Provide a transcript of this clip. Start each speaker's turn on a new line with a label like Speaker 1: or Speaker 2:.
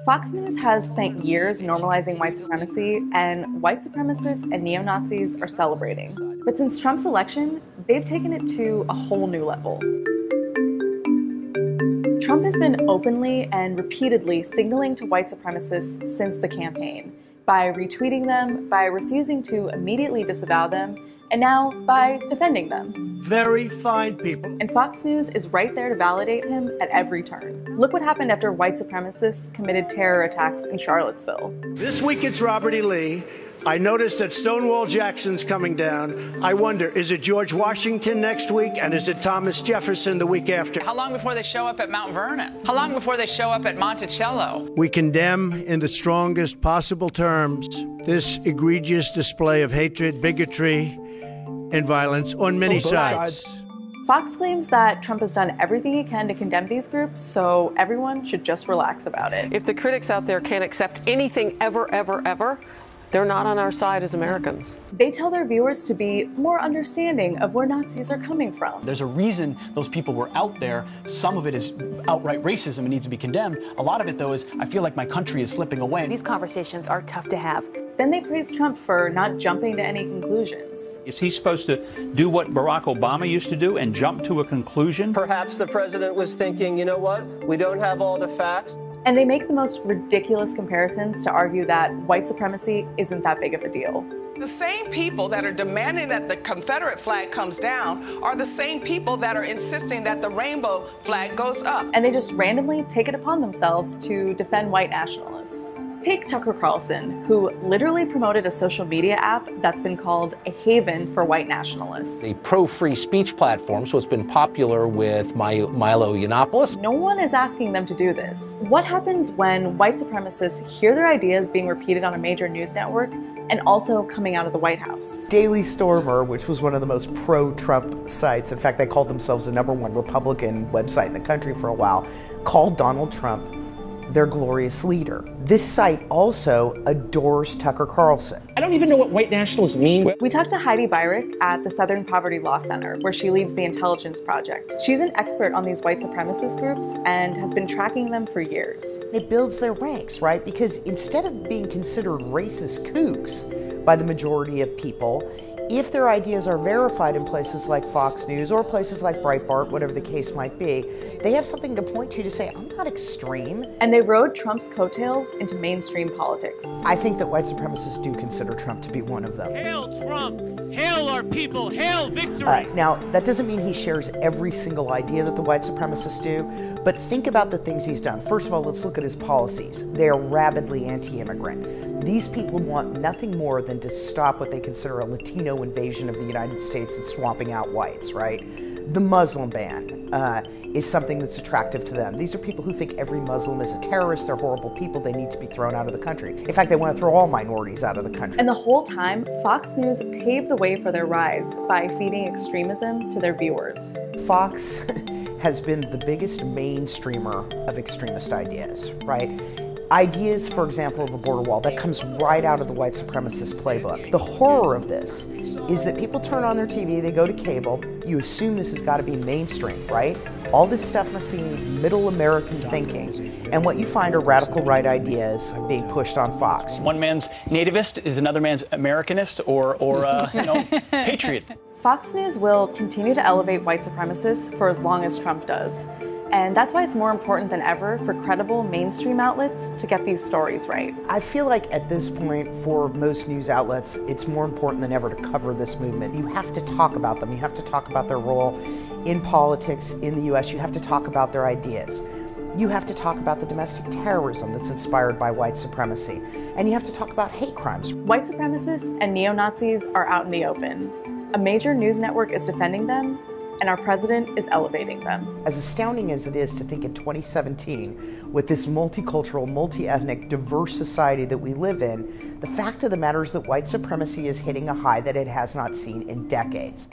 Speaker 1: Fox News has spent years normalizing white supremacy, and white supremacists and neo-Nazis are celebrating. But since Trump's election, they've taken it to a whole new level. Trump has been openly and repeatedly signaling to white supremacists since the campaign, by retweeting them, by refusing to immediately disavow them, and now by defending them.
Speaker 2: Very fine people.
Speaker 1: And Fox News is right there to validate him at every turn. Look what happened after white supremacists committed terror attacks in Charlottesville.
Speaker 2: This week it's Robert E. Lee. I noticed that Stonewall Jackson's coming down. I wonder, is it George Washington next week, and is it Thomas Jefferson the week after?
Speaker 3: How long before they show up at Mount Vernon? How long before they show up at Monticello?
Speaker 2: We condemn in the strongest possible terms this egregious display of hatred, bigotry, and violence on many sides.
Speaker 1: Fox claims that Trump has done everything he can to condemn these groups, so everyone should just relax about it.
Speaker 4: If the critics out there can't accept anything ever, they're not on our side as Americans.
Speaker 1: They tell their viewers to be more understanding of where Nazis are coming from.
Speaker 5: There's a reason those people were out there. Some of it is outright racism and needs to be condemned. A lot of it, though, is I feel like my country is slipping away.
Speaker 6: These conversations are tough to have.
Speaker 1: Then they praise Trump for not jumping to any conclusions.
Speaker 7: Is he supposed to do what Barack Obama used to do and jump to a conclusion?
Speaker 8: Perhaps the president was thinking, you know what, we don't have all the facts.
Speaker 1: And they make the most ridiculous comparisons to argue that white supremacy isn't that big of a deal.
Speaker 9: The same people that are demanding that the Confederate flag comes down are the same people that are insisting that the rainbow flag goes up.
Speaker 1: And they just randomly take it upon themselves to defend white nationalists. Take Tucker Carlson, who literally promoted a social media app that's been called a haven for white nationalists.
Speaker 10: A pro-free speech platform, so it's been popular with Milo Yiannopoulos.
Speaker 1: No one is asking them to do this. What happens when white supremacists hear their ideas being repeated on a major news network and also coming out of the White House?
Speaker 11: Daily Stormer, which was one of the most pro-Trump sites, in fact, they called themselves the #1 Republican website in the country for a while, called Donald Trump their glorious leader. This site also adores Tucker Carlson.
Speaker 10: I don't even know what white nationalist means.
Speaker 1: We talked to Heidi Beirich at the Southern Poverty Law Center, where she leads the Intelligence Project. She's an expert on these white supremacist groups and has been tracking them for years.
Speaker 11: It builds their ranks, right? Because instead of being considered racist kooks by the majority of people, if their ideas are verified in places like Fox News or places like Breitbart, whatever the case might be, they have something to point to say, I'm not extreme.
Speaker 1: And they rode Trump's coattails into mainstream politics.
Speaker 11: I think that white supremacists do consider Trump to be one of them.
Speaker 12: Hail Trump! Hail our people! Hail victory!
Speaker 11: Now, that doesn't mean he shares every single idea that the white supremacists do, but think about the things he's done. First of all, let's look at his policies. They are rabidly anti-immigrant. These people want nothing more than to stop what they consider a Latino invasion of the United States and swamping out whites, right? The Muslim ban is something that's attractive to them. These are people who think every Muslim is a terrorist, they're horrible people, they need to be thrown out of the country. In fact, they want to throw all minorities out of the country.
Speaker 1: And the whole time, Fox News paved the way for their rise by feeding extremism to their viewers.
Speaker 11: Fox has been the biggest mainstreamer of extremist ideas, right? Ideas, for example, of a border wall, that comes right out of the white supremacist playbook. The horror of this is that people turn on their TV, they go to cable, you assume this has got to be mainstream, right? All this stuff must be middle American thinking, and what you find are radical right ideas being pushed on Fox.
Speaker 5: One man's nativist is another man's Americanist or patriot.
Speaker 1: Fox News will continue to elevate white supremacists for as long as Trump does. And that's why it's more important than ever for credible mainstream outlets to get these stories right.
Speaker 11: I feel like at this point, for most news outlets, it's more important than ever to cover this movement. You have to talk about them. You have to talk about their role in politics in the US. You have to talk about their ideas. You have to talk about the domestic terrorism that's inspired by white supremacy. And you have to talk about hate crimes.
Speaker 1: White supremacists and neo-Nazis are out in the open. A major news network is defending them, and our president is elevating them.
Speaker 11: As astounding as it is to think in 2017, with this multicultural, multi-ethnic, diverse society that we live in, the fact of the matter is that white supremacy is hitting a high that it has not seen in decades.